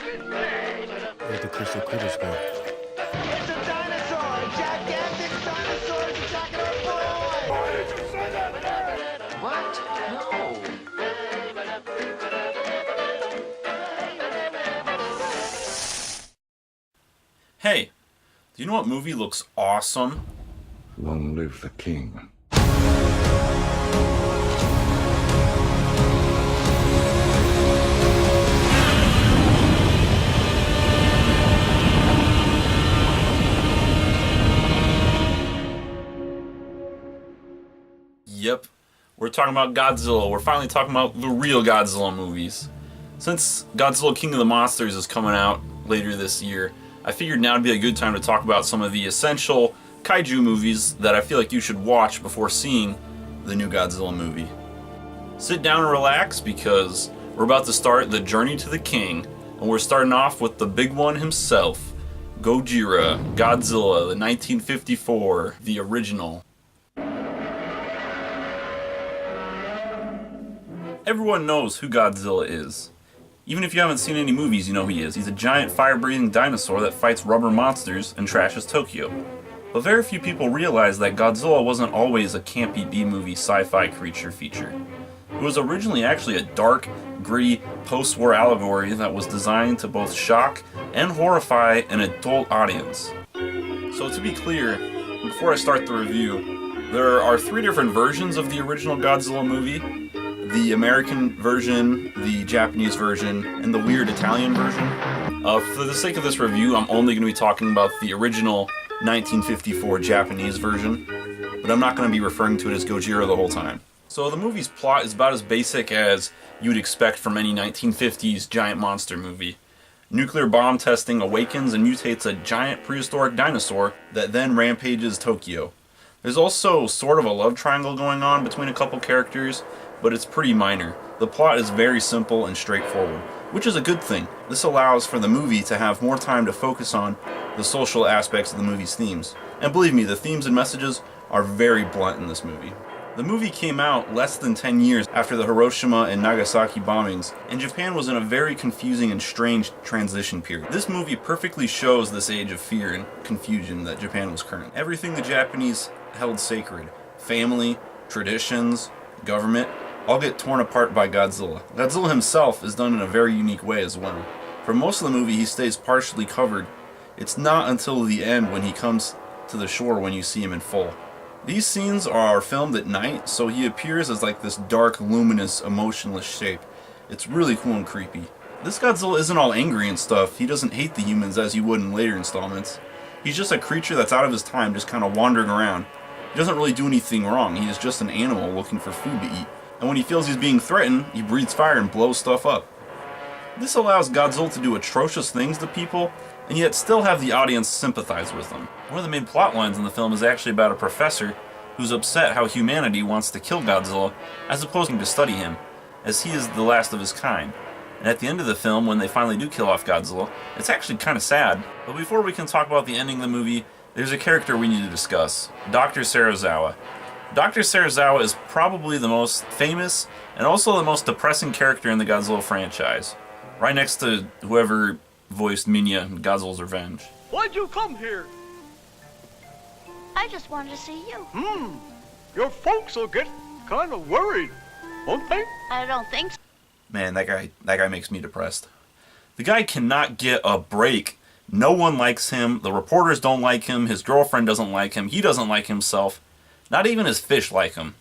Where'd the crystal critters go? It's a dinosaur! A gigantic dinosaur is attacking our boy! Why did you say that? What? No. Hey, do you know what movie looks awesome? Long live the king. Yep, we're talking about Godzilla. We're finally talking about the real Godzilla movies. Since Godzilla King of the Monsters is coming out later this year, I figured now would be a good time to talk about some of the essential Kaiju movies that I feel like you should watch before seeing the new Godzilla movie. Sit down and relax because we're about to start the journey to the king, and we're starting off with the big one himself, Gojira, Godzilla, the 1954, the original. Everyone knows who Godzilla is. Even if you haven't seen any movies, you know who he is. He's a giant fire-breathing dinosaur that fights rubber monsters and trashes Tokyo. But very few people realize that Godzilla wasn't always a campy B-movie sci-fi creature feature. It was originally actually a dark, gritty, post-war allegory that was designed to both shock and horrify an adult audience. So to be clear, before I start the review, there are 3 different versions of the original Godzilla movie. The American version, the Japanese version, and the weird Italian version. For the sake of this review, I'm only going to be talking about the original 1954 Japanese version, but I'm not going to be referring to it as Gojira the whole time. So the movie's plot is about as basic as you'd expect from any 1950s giant monster movie. Nuclear bomb testing awakens and mutates a giant prehistoric dinosaur that then rampages Tokyo. There's also sort of a love triangle going on between a couple characters, but it's pretty minor. The plot is very simple and straightforward, which is a good thing. This allows for the movie to have more time to focus on the social aspects of the movie's themes. And believe me, the themes and messages are very blunt in this movie. The movie came out less than 10 years after the Hiroshima and Nagasaki bombings, and Japan was in a very confusing and strange transition period. This movie perfectly shows this age of fear and confusion that Japan was current. Everything the Japanese held sacred, family, traditions, government, all get torn apart by Godzilla. Godzilla himself is done in a very unique way as well. For most of the movie, he stays partially covered. It's not until the end when he comes to the shore when you see him in full. These scenes are filmed at night, so he appears as like this dark, luminous, emotionless shape. It's really cool and creepy. This Godzilla isn't all angry and stuff. He doesn't hate the humans as you would in later installments. He's just a creature that's out of his time, just kind of wandering around. He doesn't really do anything wrong. He is just an animal looking for food to eat. And when he feels he's being threatened, he breathes fire and blows stuff up. This allows Godzilla to do atrocious things to people, and yet still have the audience sympathize with them. One of the main plot lines in the film is actually about a professor who's upset how humanity wants to kill Godzilla as opposed to study him, as he is the last of his kind. And at the end of the film, when they finally do kill off Godzilla, it's actually kind of sad. But before we can talk about the ending of the movie, there's a character we need to discuss, Dr. Serizawa. Dr. Serizawa is probably the most famous and also the most depressing character in the Godzilla franchise, right next to whoever voiced Minya in Godzilla's Revenge. Why'd you come here? I just wanted to see you. Your folks will get kind of worried, won't they? I don't think so. Man, that guy makes me depressed. The guy cannot get a break. No one likes him. The reporters don't like him. His girlfriend doesn't like him. He doesn't like himself. Not even his fish like him.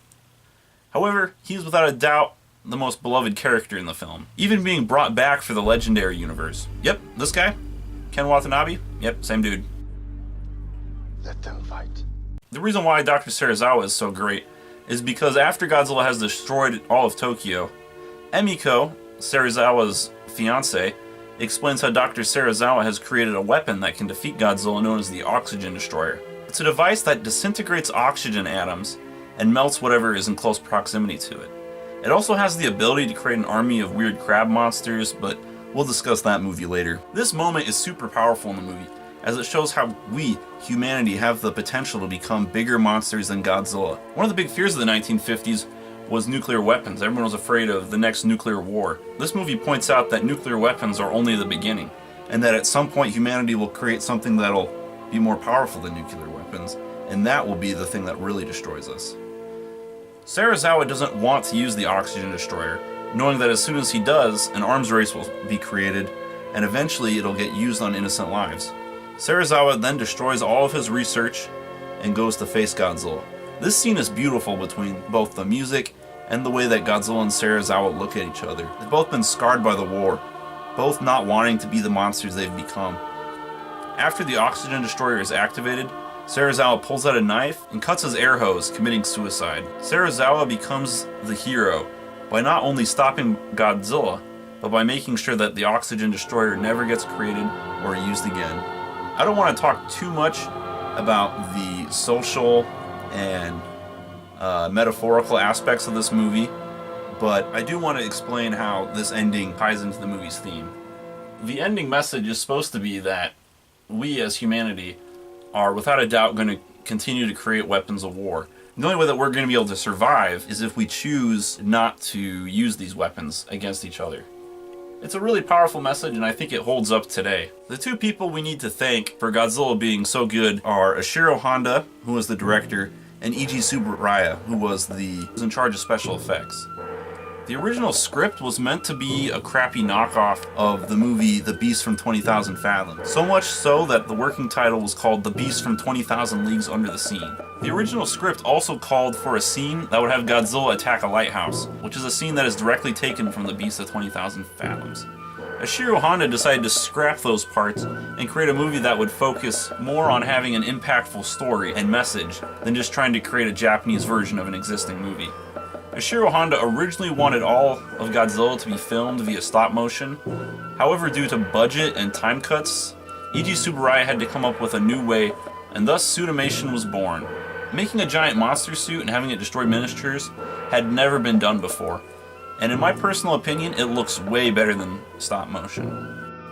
However, he is without a doubt the most beloved character in the film, even being brought back for the Legendary Universe. Yep, this guy, Ken Watanabe, yep, same dude. Let them fight. The reason why Dr. Serizawa is so great is because after Godzilla has destroyed all of Tokyo, Emiko, Serizawa's fiancée, explains how Dr. Serizawa has created a weapon that can defeat Godzilla known as the Oxygen Destroyer. It's a device that disintegrates oxygen atoms and melts whatever is in close proximity to it. It also has the ability to create an army of weird crab monsters, but we'll discuss that movie later. This moment is super powerful in the movie, as it shows how we, humanity, have the potential to become bigger monsters than Godzilla. One of the big fears of the 1950s was nuclear weapons. Everyone was afraid of the next nuclear war. This movie points out that nuclear weapons are only the beginning, and that at some point humanity will create something that'll be more powerful than nuclear weapons, and that will be the thing that really destroys us. Serizawa doesn't want to use the oxygen destroyer, knowing that as soon as he does, an arms race will be created, and eventually it'll get used on innocent lives. Serizawa then destroys all of his research and goes to face Godzilla. This scene is beautiful between both the music and the way that Godzilla and Serizawa look at each other. They've both been scarred by the war, both not wanting to be the monsters they've become. After the oxygen destroyer is activated, Serizawa pulls out a knife and cuts his air hose, committing suicide. Serizawa becomes the hero by not only stopping Godzilla, but by making sure that the oxygen destroyer never gets created or used again. I don't want to talk too much about the social and metaphorical aspects of this movie, but I do want to explain how this ending ties into the movie's theme. The ending message is supposed to be that we as humanity are without a doubt going to continue to create weapons of war. The only way that we're going to be able to survive is if we choose not to use these weapons against each other. It's a really powerful message, and I think it holds up today. The two people we need to thank for Godzilla being so good are Ishiro Honda, who was the director, and Eiji Tsuburaya, who was in charge of special effects. The original script was meant to be a crappy knockoff of the movie The Beast from 20,000 Fathoms. So much so that the working title was called The Beast from 20,000 Leagues Under the Sea. The original script also called for a scene that would have Godzilla attack a lighthouse, which is a scene that is directly taken from The Beast of 20,000 Fathoms. Ishiro Honda decided to scrap those parts and create a movie that would focus more on having an impactful story and message than just trying to create a Japanese version of an existing movie. Ishiro Honda originally wanted all of Godzilla to be filmed via stop motion. However, due to budget and time cuts, Eiji Tsuburaya had to come up with a new way, and thus Suitimation was born. Making a giant monster suit and having it destroy miniatures had never been done before, and in my personal opinion, it looks way better than stop motion.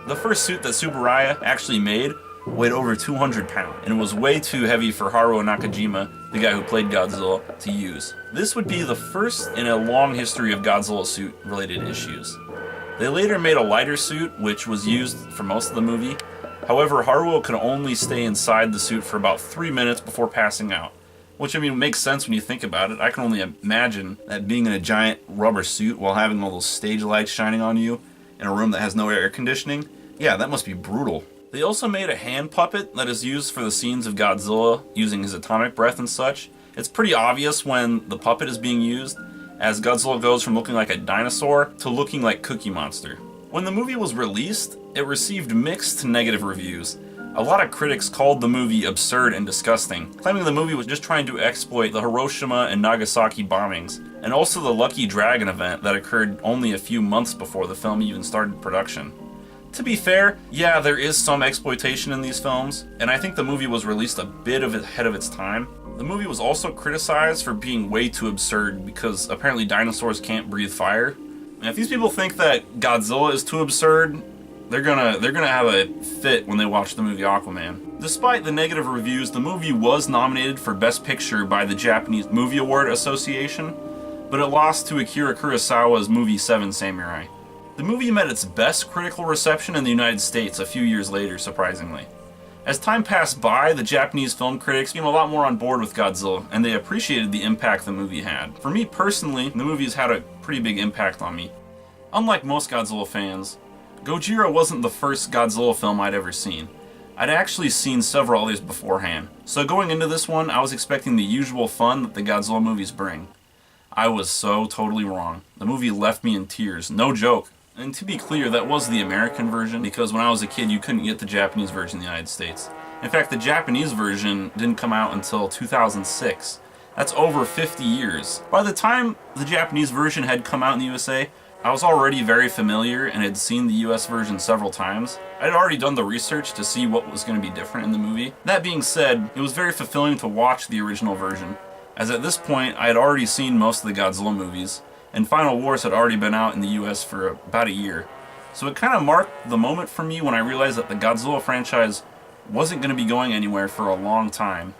The first suit that Tsuburaya actually made weighed over 200 pounds, and was way too heavy for Haruo Nakajima, the guy who played Godzilla, to use. This would be the first in a long history of Godzilla suit-related issues. They later made a lighter suit, which was used for most of the movie. However, Haruo could only stay inside the suit for about 3 minutes before passing out. Which, I mean, makes sense when you think about it. I can only imagine that being in a giant rubber suit while having all those stage lights shining on you in a room that has no air conditioning. Yeah, that must be brutal. They also made a hand puppet that is used for the scenes of Godzilla using his atomic breath and such. It's pretty obvious when the puppet is being used, as Godzilla goes from looking like a dinosaur to looking like Cookie Monster. When the movie was released, it received mixed to negative reviews. A lot of critics called the movie absurd and disgusting, claiming the movie was just trying to exploit the Hiroshima and Nagasaki bombings, and also the Lucky Dragon event that occurred only a few months before the film even started production. To be fair, yeah, there is some exploitation in these films, and I think the movie was released a bit ahead of its time. The movie was also criticized for being way too absurd because apparently dinosaurs can't breathe fire. And if these people think that Godzilla is too absurd, they're gonna have a fit when they watch the movie Aquaman. Despite the negative reviews, the movie was nominated for Best Picture by the Japanese Movie Award Association, but it lost to Akira Kurosawa's movie Seven Samurai. The movie met its best critical reception in the United States a few years later, surprisingly. As time passed by, the Japanese film critics became a lot more on board with Godzilla, and they appreciated the impact the movie had. For me personally, the movie's had a pretty big impact on me. Unlike most Godzilla fans, Gojira wasn't the first Godzilla film I'd ever seen. I'd actually seen several others beforehand, so going into this one, I was expecting the usual fun that the Godzilla movies bring. I was so totally wrong. The movie left me in tears, no joke. And to be clear, that was the American version, because when I was a kid, you couldn't get the Japanese version in the United States. In fact, the Japanese version didn't come out until 2006. That's over 50 years. By the time the Japanese version had come out in the USA, I was already very familiar and had seen the US version several times. I'd already done the research to see what was going to be different in the movie. That being said, it was very fulfilling to watch the original version, as at this point, I had already seen most of the Godzilla movies, and Final Wars had already been out in the US for about a year. So it kind of marked the moment for me when I realized that the Godzilla franchise wasn't going to be going anywhere for a long time.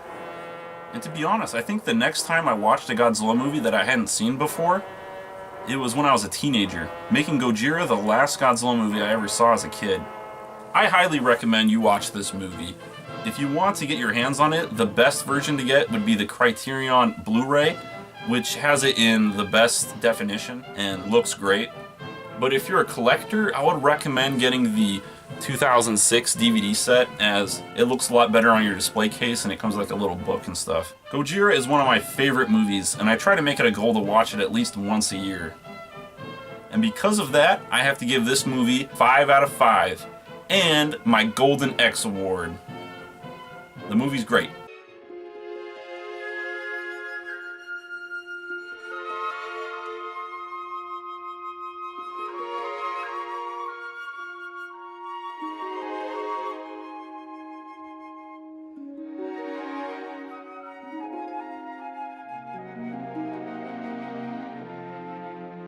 And to be honest, I think the next time I watched a Godzilla movie that I hadn't seen before, it was when I was a teenager, making Gojira the last Godzilla movie I ever saw as a kid. I highly recommend you watch this movie. If you want to get your hands on it, the best version to get would be the Criterion Blu-ray, which has it in the best definition and looks great. But if you're a collector, I would recommend getting the 2006 DVD set, as it looks a lot better on your display case and it comes with like a little book and stuff. Gojira is one of my favorite movies, and I try to make it a goal to watch it at least once a year. And because of that, I have to give this movie 5 out of 5, and my Golden X Award. The movie's great.